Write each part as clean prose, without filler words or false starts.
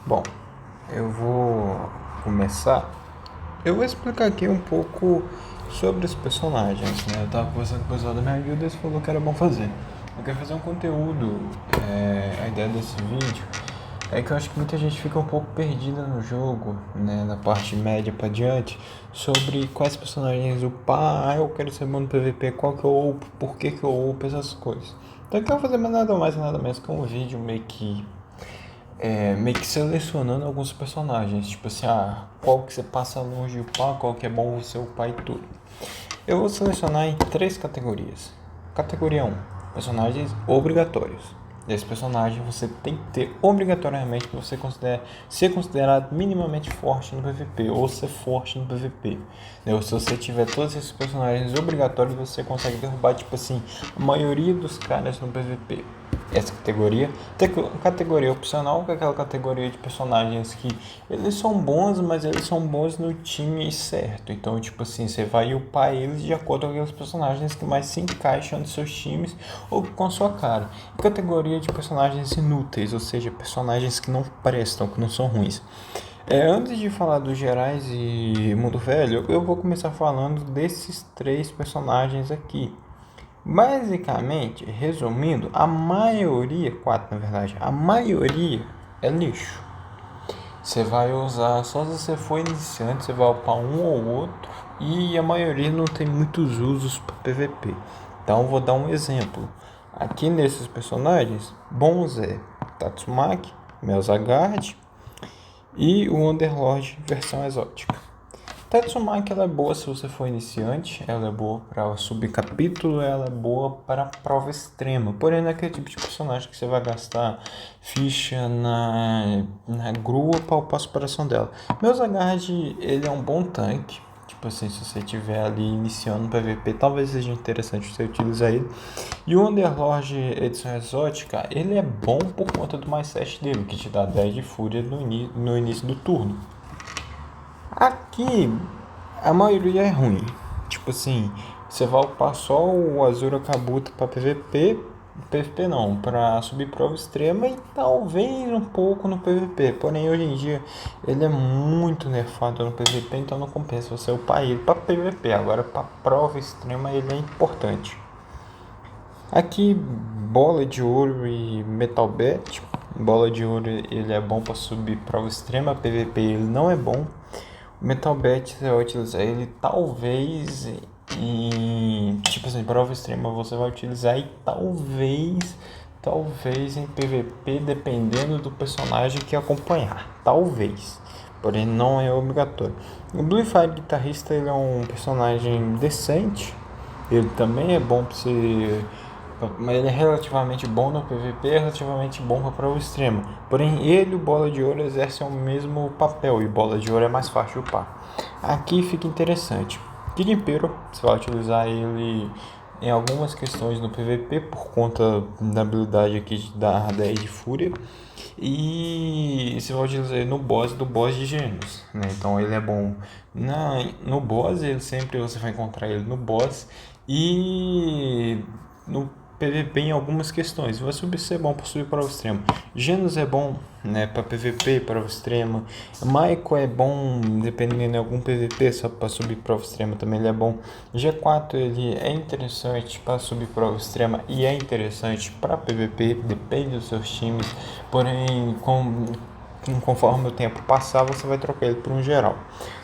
Bom, eu vou começar. Eu vou explicar aqui um pouco sobre os personagens, né? Eu tava conversando com o pessoal da minha guilda e eles falou que era bom fazer. Eu quero fazer um conteúdo. A ideia desse vídeo é que eu acho que muita gente fica um pouco perdida no jogo, né? Na parte média pra diante, sobre quais personagens upar. Eu quero ser bom no PVP, qual que eu upo, por que eu upo, essas coisas. Então eu quero fazer nada mais nada menos que um vídeo meio que selecionando alguns personagens, tipo assim, qual que você passa longe de upar, qual que é bom você upar e tudo. Eu vou selecionar em três categorias. Categoria um, personagens obrigatórios. Esse personagem você tem que ter obrigatoriamente para você ser considerado minimamente forte no PVP ou ser forte no PVP. Ou se você tiver todos esses personagens obrigatórios, você consegue derrubar, tipo assim, a maioria dos caras no PVP. Essa categoria. Categoria opcional, que é aquela categoria de personagens que eles são bons, mas eles são bons no time certo. Então, tipo assim, você vai upar eles de acordo com aqueles personagens que mais se encaixam nos seus times ou com a sua cara. E categoria de personagens inúteis, ou seja, personagens que não prestam, que não são ruins. Antes de falar dos gerais e mundo velho, eu vou começar falando desses três personagens aqui. Basicamente, resumindo, a maioria, quatro na verdade, a maioria é lixo. Você vai usar só se você for iniciante, você vai upar um ou outro e a maioria não tem muitos usos para PVP. Então vou dar um exemplo. Aqui nesses personagens, bons é Tatsumaki, Melzagard e o Underlord versão exótica. Tatsumaki ela é boa se você for iniciante, ela é boa para subcapítulo, ela é boa para prova extrema. Porém, não é aquele tipo de personagem que você vai gastar ficha na grua para upar a superação dela. Melzagard, ele é um bom tanque. Tipo assim, se você estiver ali iniciando no PVP, talvez seja interessante você utilizar ele. E o Underlord edição exótica, ele é bom por conta do mais 7 dele, que te dá 10 de fúria no início do turno. Aqui, a maioria é ruim. Tipo assim, você vai upar só o Azura Kabuto para PVP, PVP não, para subir prova extrema e talvez um pouco no PVP. Porém, hoje em dia ele é muito nerfado no PVP, então não compensa você upar ele para PVP. Agora, para prova extrema, ele é importante. Aqui, bola de ouro e metal bat. Bola de ouro ele é bom para subir prova extrema, PVP ele não é bom. O Metal Bat você vai utilizar ele talvez em tipo assim, prova extrema você vai utilizar e talvez em PVP dependendo do personagem que acompanhar, talvez, porém não é obrigatório. O Blue Fire Guitarrista ele é um personagem decente, ele também é bom para você, mas ele é relativamente bom no PVP, é relativamente bom para prova extrema. Porém, ele e o Bola de Ouro exercem o mesmo papel e Bola de Ouro é mais fácil de upar. Aqui fica interessante. Kid Impero, você vai utilizar ele em algumas questões no PVP por conta da habilidade aqui de dar 10 de fúria. E você vai utilizar ele no boss do boss de gênios, né? Então ele é bom no boss, ele sempre você vai encontrar ele no boss e no PVP em algumas questões. Vai subir ser bom para subir para o extremo. Genos é bom, né, para PVP para o extremo. Maiko é bom dependendo de algum PVP só para subir para o extremo também ele é bom. G4 ele é interessante para subir para o extremo e é interessante para PVP, depende dos seus times. Porém, conforme o tempo passar, você vai trocar ele por um geral.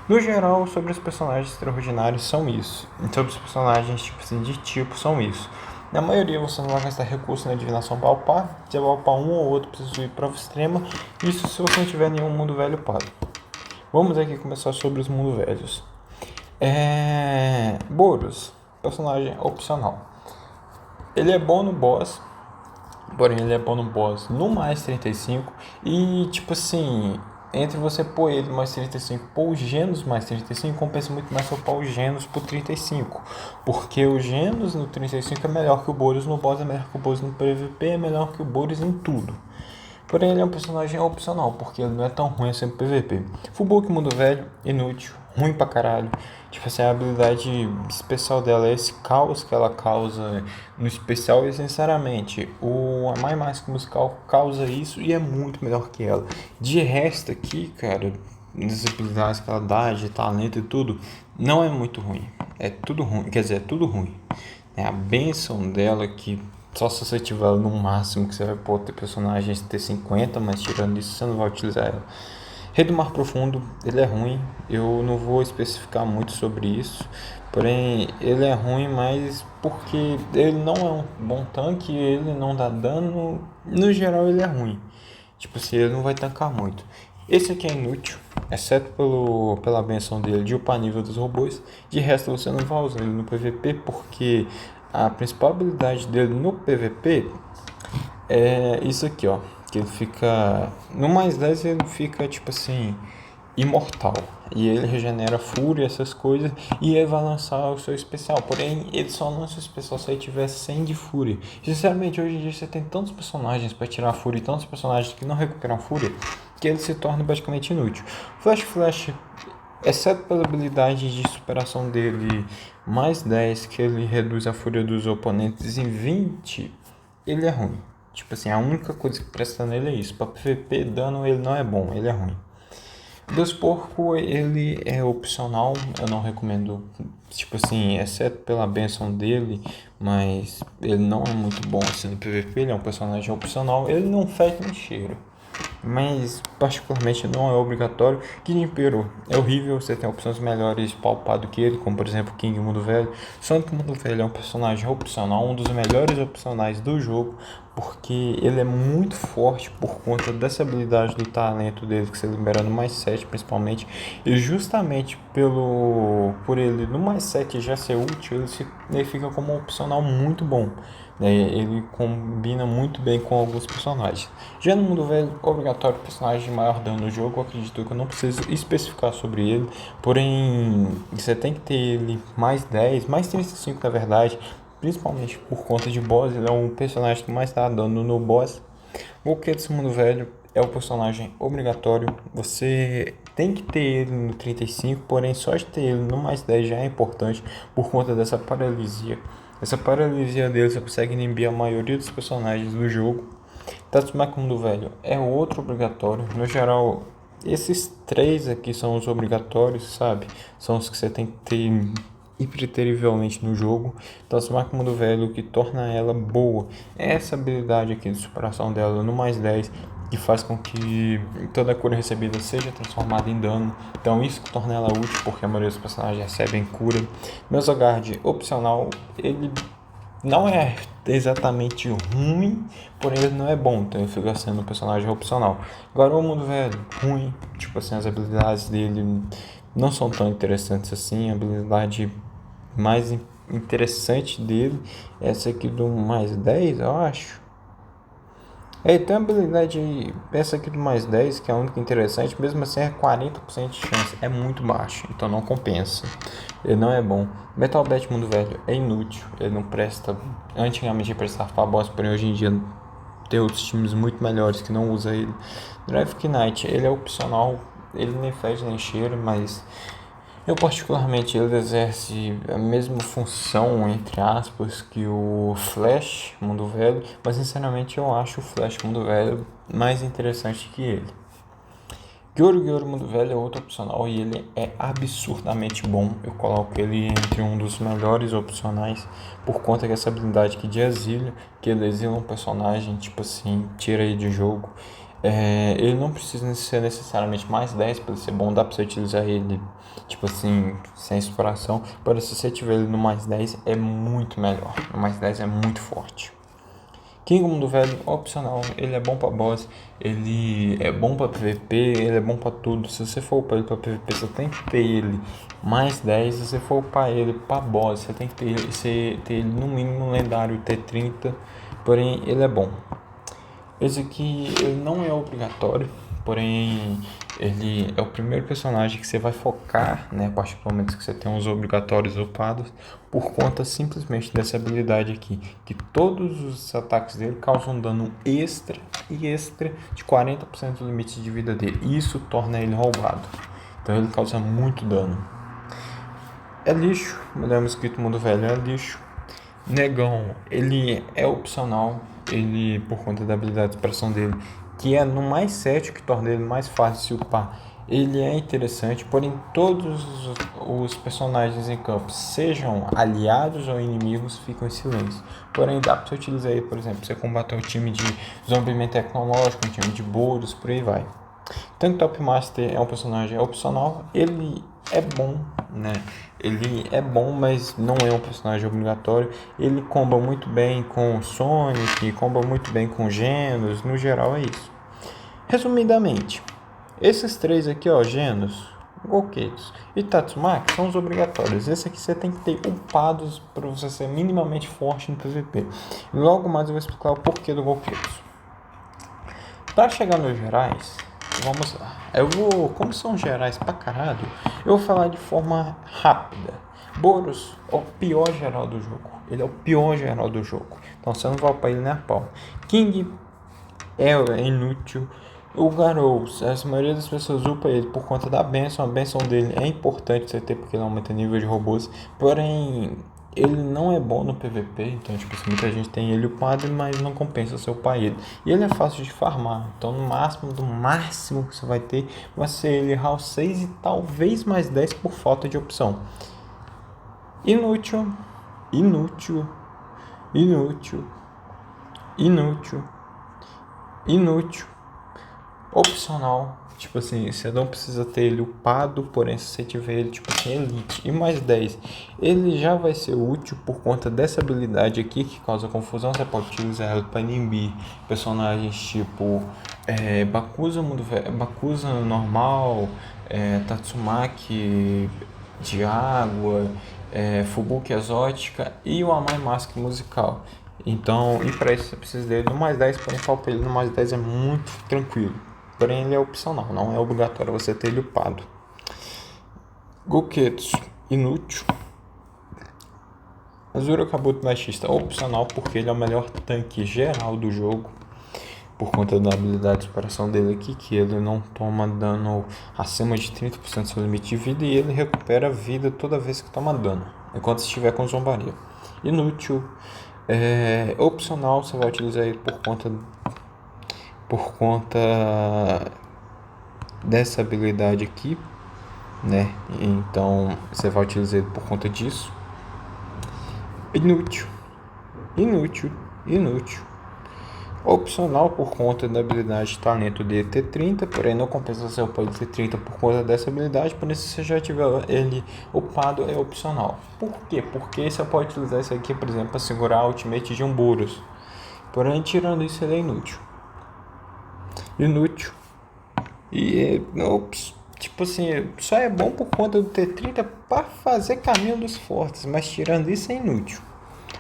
No geral, sobre os personagens extraordinários são isso. Sobre os personagens tipo assim, de tipo são isso. Na maioria você não vai gastar recurso na divinação para upar. Você vai upar um ou outro para subir prova extrema. Isso se você não tiver nenhum mundo velho upado. Vamos aqui começar sobre os mundos velhos. Boros, personagem opcional. Ele é bom no boss. Porém, ele é bom no boss no mais 35. E tipo assim, entre você pôr ele mais 35 pôr o Genos mais 35, compensa muito mais você pôr o Genos por 35. Porque o Genos no 35 é melhor que o Boros no boss, é melhor que o Boros no PVP, é melhor que o Boros em tudo. Porém, ele é um personagem opcional, porque ele não é tão ruim assim no PVP. Fullbook Mundo Velho, inútil, ruim pra caralho. Tipo assim, a habilidade especial dela é esse caos que ela causa no especial. E sinceramente, a Mai Mágica Musical causa isso e é muito melhor que ela. De resto aqui, cara, das habilidades que ela dá, de talento e tudo, não é muito ruim. É tudo ruim, quer dizer, é tudo ruim. É a benção dela que só se você tiver ela no máximo que você vai poder ter personagens T50, mas tirando isso você não vai utilizar ela. Rei do Mar Profundo, ele é ruim, eu não vou especificar muito sobre isso, porém ele é ruim, mas porque ele não é um bom tanque, ele não dá dano, no geral ele é ruim. Tipo assim, ele não vai tancar muito. Esse aqui é inútil, exceto pela benção dele de upar nível dos robôs. De resto você não vai usar ele no PVP, porque a principal habilidade dele no PVP é isso aqui, ó. Que ele fica. No mais 10 ele fica tipo assim, imortal. E ele regenera fúria, essas coisas. E ele vai lançar o seu especial. Porém, ele só lança o especial se ele tiver 100 de fúria. Sinceramente, hoje em dia você tem tantos personagens para tirar a fúria e tantos personagens que não recuperam fúria que ele se torna basicamente inútil. Flash, exceto pela habilidade de superação dele mais 10, que ele reduz a fúria dos oponentes em 20, ele é ruim. Tipo assim, a única coisa que presta nele é isso. Pra PVP, dano ele não é bom, ele é ruim. Deus Porco, ele é opcional, eu não recomendo, tipo assim, exceto pela benção dele, mas ele não é muito bom assim no PVP, ele é um personagem opcional, ele não fede nem cheiro. Mas particularmente não é obrigatório. King Peru é horrível, você tem opções melhores pra upar do que ele, como por exemplo King Mundo Velho. Sonic Mundo Velho é um personagem opcional, um dos melhores opcionais do jogo, porque ele é muito forte por conta dessa habilidade do talento dele, que você libera no mais 7 principalmente, e justamente por ele no mais 7 já ser útil, ele fica como um opcional muito bom. Ele combina muito bem com alguns personagens. Já no Mundo Velho, obrigatório personagem de maior dano no jogo, eu acredito que eu não preciso especificar sobre ele, porém você tem que ter ele mais 10, mais 35 na verdade, principalmente por conta de boss. Ele é um personagem que mais dá dano no boss. O que desse Mundo Velho é o personagem obrigatório, você tem que ter ele no 35, porém só de ter ele no mais 10 já é importante por conta dessa paralisia. Essa paralisia dele você consegue inibir a maioria dos personagens do jogo. Tatsumaki Mundo Velho é outro obrigatório. No geral, esses três aqui são os obrigatórios, sabe? São os que você tem que ter impreterivelmente no jogo. Tatsumaki Mundo Velho, o que torna ela boa é essa habilidade aqui de superação dela no mais 10, que faz com que toda a cura recebida seja transformada em dano. Então isso que torna ela útil, porque a maioria dos personagens recebem cura. Mesogard opcional, ele não é exatamente ruim, porém ele não é bom, então ele fica sendo um personagem opcional. Agora o Mundo Velho, ruim, tipo assim, as habilidades dele não são tão interessantes assim. A habilidade mais interessante dele é essa aqui do mais 10, eu acho. Tem a habilidade essa aqui do mais 10, que é a única interessante, mesmo assim é 40% de chance, é muito baixo, então não compensa, ele não é bom. Metal Bat Mundo Velho é inútil, ele não presta, antigamente ele prestava pra boss, porém hoje em dia tem outros times muito melhores que não usam ele. Drive Knight, ele é opcional, ele nem fede nem cheira, mas eu particularmente ele exerce a mesma função, entre aspas, que o Flash Mundo Velho, mas sinceramente eu acho o Flash Mundo Velho mais interessante que ele. Gyoru Mundo Velho é outro opcional e ele é absurdamente bom. Eu coloco ele entre um dos melhores opcionais por conta dessa habilidade aqui de exílio, que ele exila um personagem, tipo assim, tira ele de jogo. Ele não precisa ser necessariamente mais 10 para ser bom, dá para você utilizar ele, tipo assim, sem exploração. Para se você tiver ele no mais 10 é muito melhor, o mais 10 é muito forte. King Mundo Velho, opcional, ele é bom pra boss, ele é bom pra PVP, ele é bom pra tudo. Se você for upar ele pra PVP, você tem que ter ele mais 10. Se você for upar ele pra boss, você tem que ter ele no mínimo lendário T30, porém ele é bom. Esse aqui ele não é obrigatório, porém ele é o primeiro personagem que você vai focar, né, a partir do momento que você tem os obrigatórios upados, por conta simplesmente dessa habilidade aqui, que todos os ataques dele causam dano extra e extra de 40% do limite de vida dele, e isso torna ele roubado, então ele causa muito dano. É lixo, Mulher Mosquito Mundo Velho é lixo. Negão, ele é opcional, ele por conta da habilidade de expressão dele, que é no mais 7, que torna ele mais fácil de upar. Ele é interessante, porém todos os personagens em campo, sejam aliados ou inimigos, ficam em silêncio. Porém dá para você utilizar ele, por exemplo, pra você combater um time de zombiamento tecnológico, um time de bolos, por aí vai. Tank Top Master é um personagem opcional, ele é bom, né? Ele é bom, mas não é um personagem obrigatório. Ele comba muito bem com Sonic, comba muito bem com Genos, no geral é isso. Resumidamente, esses três aqui, ó, Genos, Goketos e Tatsumaki são os obrigatórios. Esse aqui você tem que ter upados para você ser minimamente forte no PVP. Logo mais eu vou explicar o porquê do Goketos. Para chegar nos gerais, vamos lá. Como são gerais pra caralho, eu vou falar de forma rápida. Boros é o pior geral do jogo. Ele é o pior geral do jogo. Então você não vai upar ele nem a pau. King é inútil. O Garou, a maioria das pessoas upa ele por conta da benção. A benção dele é importante você ter porque ele aumenta o nível de robôs. Porém, ele não é bom no PVP, então tipo, muita gente tem ele upado, mas não compensa você upar ele. E ele é fácil de farmar, então no máximo, do máximo que você vai ter vai ser ele HAL 6 e talvez mais 10 por falta de opção. Inútil, inútil, inútil, inútil, inútil, opcional. Tipo assim, você não precisa ter ele upado, porém se você tiver ele tipo assim, elite e mais 10, ele já vai ser útil por conta dessa habilidade aqui que causa confusão. Você pode utilizar ela para inibir personagens tipo Bakuza, Bakuza normal, Tatsumaki de água, Fubuki exótica e o Amai Mask musical. Então, e para isso você precisa dele no mais 10, porém para ele no mais 10 é muito tranquilo. Porém ele é opcional, não é obrigatório você ter ele upado. Goketsu, inútil. Azura Kabuto Baixista, opcional porque ele é o melhor tanque geral do jogo. Por conta da habilidade de superação dele aqui, que ele não toma dano acima de 30% do seu limite de vida e ele recupera vida toda vez que toma dano, enquanto estiver com zombaria. Inútil. Opcional, você vai utilizar ele por conta dessa habilidade aqui, né? Então você vai utilizar ele por conta disso. Inútil, inútil, inútil. Opcional por conta da habilidade de talento de T30, porém não compensa você upar ele T30 por conta dessa habilidade, por isso se você já tiver ele upado é opcional. Por quê? Porque você pode utilizar isso aqui, por exemplo, para segurar a ultimate de um Boros. Porém, tirando isso, ele é inútil. Inútil. E, tipo assim, só é bom por conta do T30 para fazer caminho dos fortes, mas tirando isso é inútil.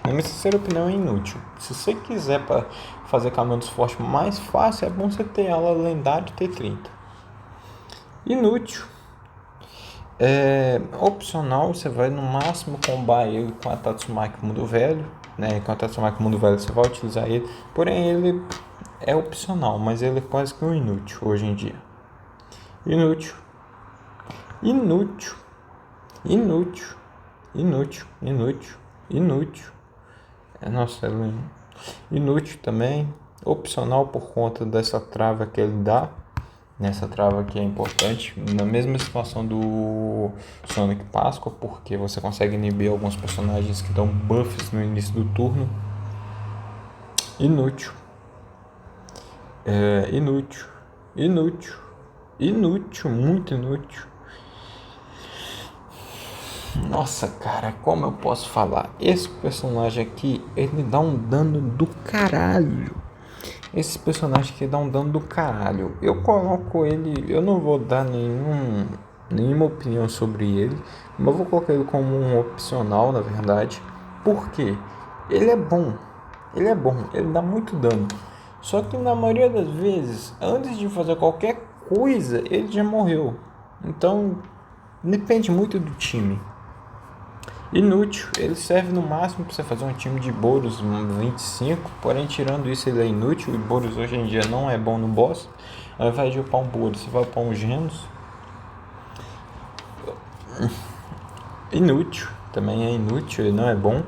Na minha sincera opinião é inútil. Se você quiser para fazer caminho dos fortes mais fácil, é bom você ter ela lendária T30. Inútil. Opcional, você vai no máximo combar ele com a Tatsumaki Mundo Velho, né? Com a Tatsumaki Mundo Velho você vai utilizar ele, porém ele é opcional, mas ele é quase que um inútil hoje em dia. Inútil, inútil, inútil, inútil, inútil, inútil. Nossa, ele é inútil também. Opcional por conta dessa trava que ele dá. Nessa trava que é importante. Na mesma situação do Sonic Páscoa, porque você consegue inibir alguns personagens que dão buffs no início do turno. Inútil. Inútil. Inútil. Inútil. Muito inútil. Nossa, cara, como eu posso falar? Esse personagem aqui, ele dá um dano do caralho. Esse personagem aqui dá um dano do caralho. Eu coloco ele, eu não vou dar nenhuma opinião sobre ele, mas eu vou colocar ele como um opcional, na verdade. Por quê? Ele é bom. Ele é bom, ele dá muito dano. Só que na maioria das vezes, antes de fazer qualquer coisa, ele já morreu. Então, depende muito do time. Inútil, ele serve no máximo para você fazer um time de Boros 25, porém tirando isso ele é inútil, e Boros hoje em dia não é bom no boss. Ao invés de upar um Boros, você vai upar um Genos. Inútil, também é inútil, ele não é bom.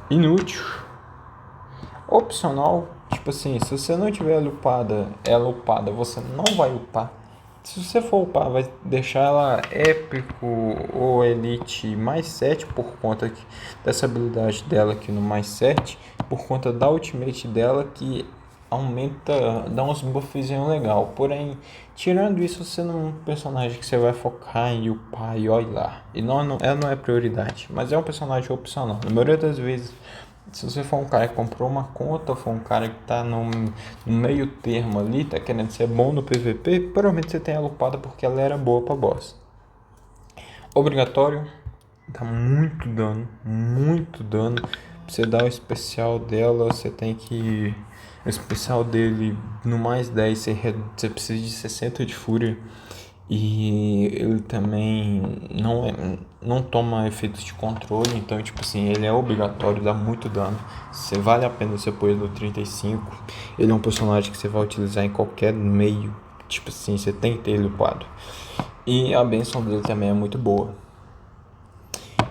Inútil. Opcional, tipo assim, se você não tiver ela upada, você não vai upar. Se você for upar, vai deixar ela épico ou elite mais 7 por conta dessa habilidade dela aqui no mais 7, por conta da ultimate dela que aumenta, dá uns buffzinhos legal. Porém, tirando isso, você não é um personagem que você vai focar em upar e olha lá. E ela não é prioridade, mas é um personagem opcional. Na maioria das vezes, se você for um cara que comprou uma conta, for um cara que tá no meio termo ali, tá querendo ser bom no PVP, provavelmente você tem ela upada porque ela era boa pra boss. Obrigatório, dá muito dano, muito dano. Pra você dar o especial dela, você tem que... O especial dele no mais 10, você precisa de 60 de fúria. E ele também não toma efeitos de controle, então tipo assim, ele é obrigatório, dá muito dano. Você vale a pena você pôr ele no 35. Ele é um personagem que você vai utilizar em qualquer meio. Tipo assim, você tem que ter ele upado. E a benção dele também é muito boa.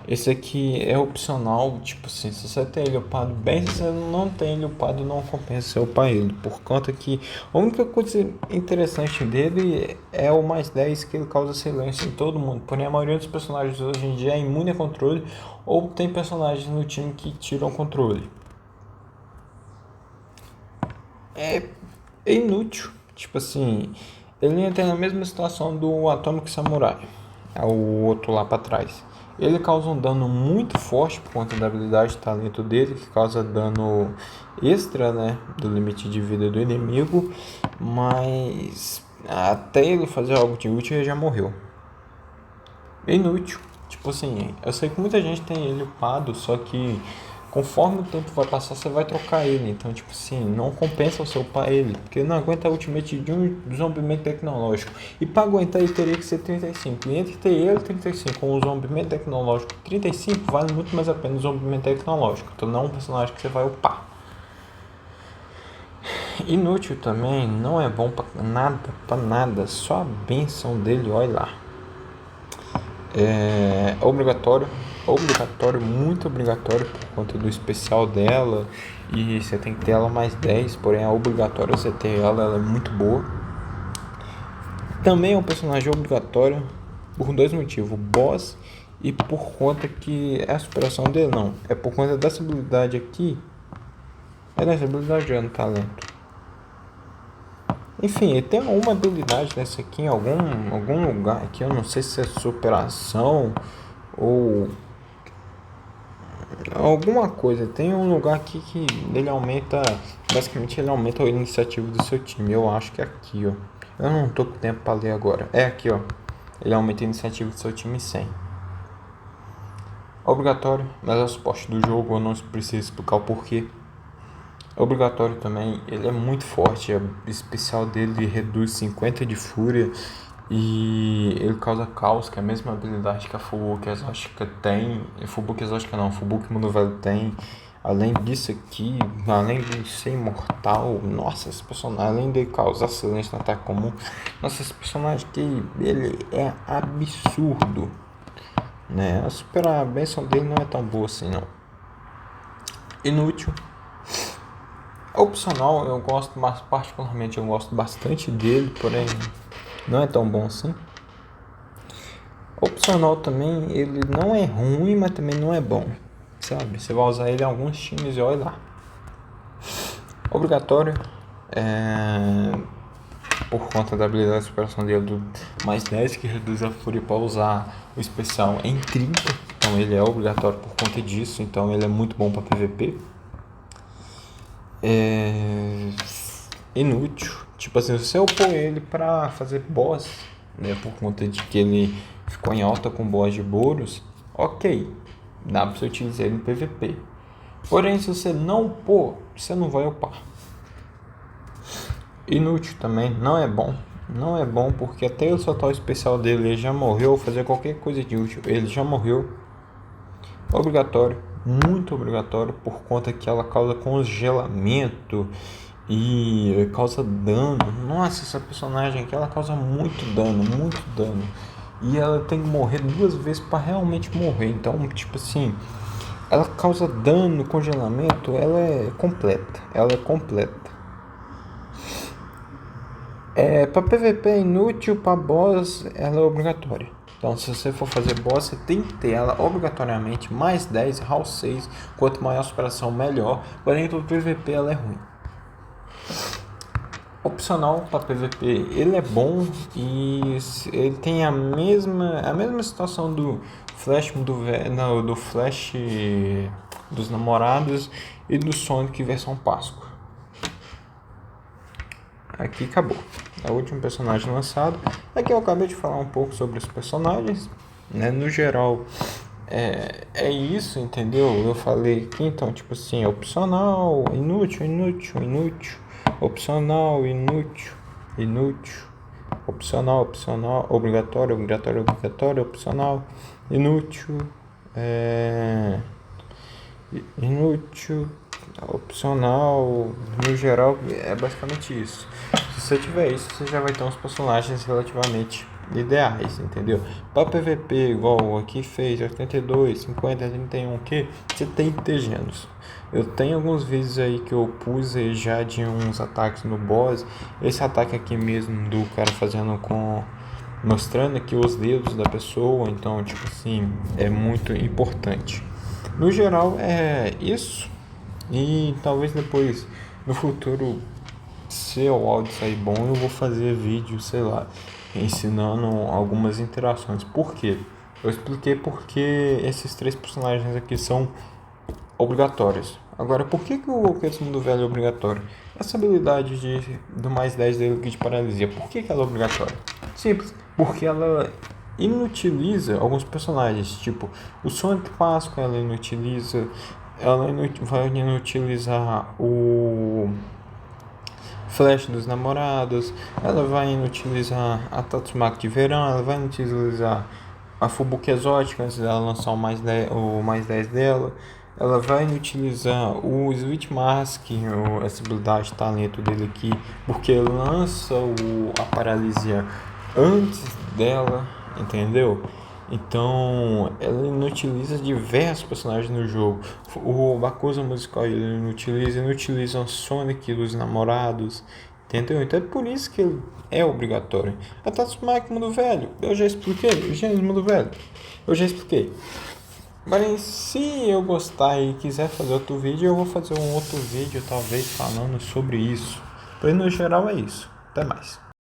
Esse aqui é opcional, tipo assim, se você tem ele upado bem, se você não tem ele upado, não compensa você upar ele. Por conta que a única coisa interessante dele é o mais 10 que ele causa silêncio em todo mundo. Porém, a maioria dos personagens hoje em dia é imune a controle ou tem personagens no time que tiram controle. É inútil, tipo assim, ele entra na mesma situação do Atomic Samurai, é o outro lá pra trás. Ele causa um dano muito forte por conta da habilidade e talento dele, que causa dano extra, né, do limite de vida do inimigo, mas até ele fazer algo de útil ele já morreu. Inútil, tipo assim, eu sei que muita gente tem ele upado, só que conforme o tempo vai passar você vai trocar ele, então tipo assim, não compensa você upar ele, porque ele não aguenta a ultimate de um zombimento tecnológico, e para aguentar ele teria que ser 35, e entre ter ele 35 com o zombimento tecnológico 35 vale muito mais a pena o zombimento tecnológico, então não é um personagem que você vai upar. Inútil também, não é bom pra nada, só a benção dele, olha lá. É obrigatório, muito obrigatório por conta do especial dela, e você tem que ter ela mais 10, porém é obrigatório você ter ela é muito boa. Também é um personagem obrigatório por dois motivos, boss e por conta que é a superação dele, não, é por conta dessa habilidade aqui, é dessa habilidade no talento. Enfim, tem uma habilidade dessa aqui em algum lugar aqui, eu não sei se é superação ou alguma coisa. Tem um lugar aqui que ele aumenta, basicamente ele aumenta a iniciativa do seu time. Eu acho que é aqui, ó. Eu não tô com tempo para ler agora. É aqui, ó. Ele aumenta a iniciativa do seu time 100. Obrigatório, mas é o suporte do jogo, eu não preciso explicar o porquê. Obrigatório também, ele é muito forte, a especial dele reduz 50 de fúria e ele causa caos, que é a mesma habilidade que a Fubuki Exótica tem. Fubuki Exótica não, Fubuki Mundo Velho tem. Além disso aqui, além de ser imortal, nossa, esse personagem, além de causar silêncio no ataque comum, nossa, esse personagem aqui, ele é absurdo, né? A benção dele não é tão boa assim não. Inútil. Opcional, eu gosto, mas particularmente eu gosto bastante dele, porém não é tão bom assim. Opcional também, ele não é ruim, mas também não é bom, sabe? Você vai usar ele em alguns times e olha lá. Obrigatório, por conta da habilidade de superação dele do mais 10, que reduz a fúria para usar o especial em 30. Então ele é obrigatório por conta disso, então ele é muito bom para PVP. Inútil, tipo assim, se você upou ele pra fazer boss, né, por conta de que ele ficou em alta com boss de Boros, ok, dá pra você utilizar ele no PVP. Porém, se você não upou, você não vai upar. inútil também, não é bom. Não é bom porque até o soltar o especial dele ele já morreu, fazer qualquer coisa de útil, ele já morreu. Obrigatório, muito obrigatório, por conta que ela causa congelamento e causa dano. Nossa, essa personagem aqui ela causa muito dano, muito dano. E ela tem que morrer 2 vezes para realmente morrer. Então, tipo assim, ela causa dano, congelamento, ela é completa. Ela é completa. Para PVP é inútil, para boss ela é obrigatória. Então, se você for fazer boss, você tem que ter ela obrigatoriamente mais 10, HAL 6. Quanto maior a superação, melhor. Porém, para PVP ela é ruim. Opcional para PVP, ele é bom e ele tem a mesma situação do Flash do Flash dos Namorados e do Sonic versão Páscoa. Aqui acabou. É o último personagem lançado. Aqui eu acabei de falar um pouco sobre os personagens, né? No geral, é isso, entendeu? Eu falei aqui, então, tipo assim, opcional, inútil, inútil, inútil, opcional, inútil, inútil, opcional, opcional, obrigatório, obrigatório, obrigatório, opcional, inútil, inútil, opcional, no geral é basicamente isso. Se você tiver isso, você já vai ter uns personagens relativamente ideais, entendeu? Para PVP, igual aqui fez 82, 50, 31, que você tem que ter gêneros. Eu tenho alguns vídeos aí que eu pus aí já de uns ataques no boss. Esse ataque aqui mesmo do cara fazendo com mostrando aqui os dedos da pessoa, então tipo assim, é muito importante. No geral é isso. E talvez depois no futuro, se o áudio sair bom, eu vou fazer vídeo, sei lá, ensinando algumas interações. Por quê? Eu expliquei porque esses 3 personagens aqui são obrigatórios. Agora, por que o Alqueires Mundo Velho é obrigatório? Essa habilidade do mais 10 dele de paralisia, por que ela é obrigatória? Simples, porque ela inutiliza alguns personagens, tipo o Sonic Páscoa, ela vai inutilizar o Flash dos Namorados, ela vai inutilizar a Tatsumaki de Verão, ela vai inutilizar a Fubuki Exótica antes dela lançar o mais 10 dela, ela vai inutilizar o Sweet Mask, essa habilidade de talento dele aqui, porque lança a paralisia antes dela, entendeu? Então, ela inutiliza diversos personagens no jogo. O Bakuza musical ele inutiliza o Sonic dos Namorados, entendeu? Então é por isso que ele é obrigatório. A Tatsumaki Mundo Velho, eu já expliquei. O Gênesis Mundo Velho, eu já expliquei. Mas se eu gostar e quiser fazer outro vídeo, eu vou fazer um outro vídeo talvez falando sobre isso. Mas no geral é isso. Até mais.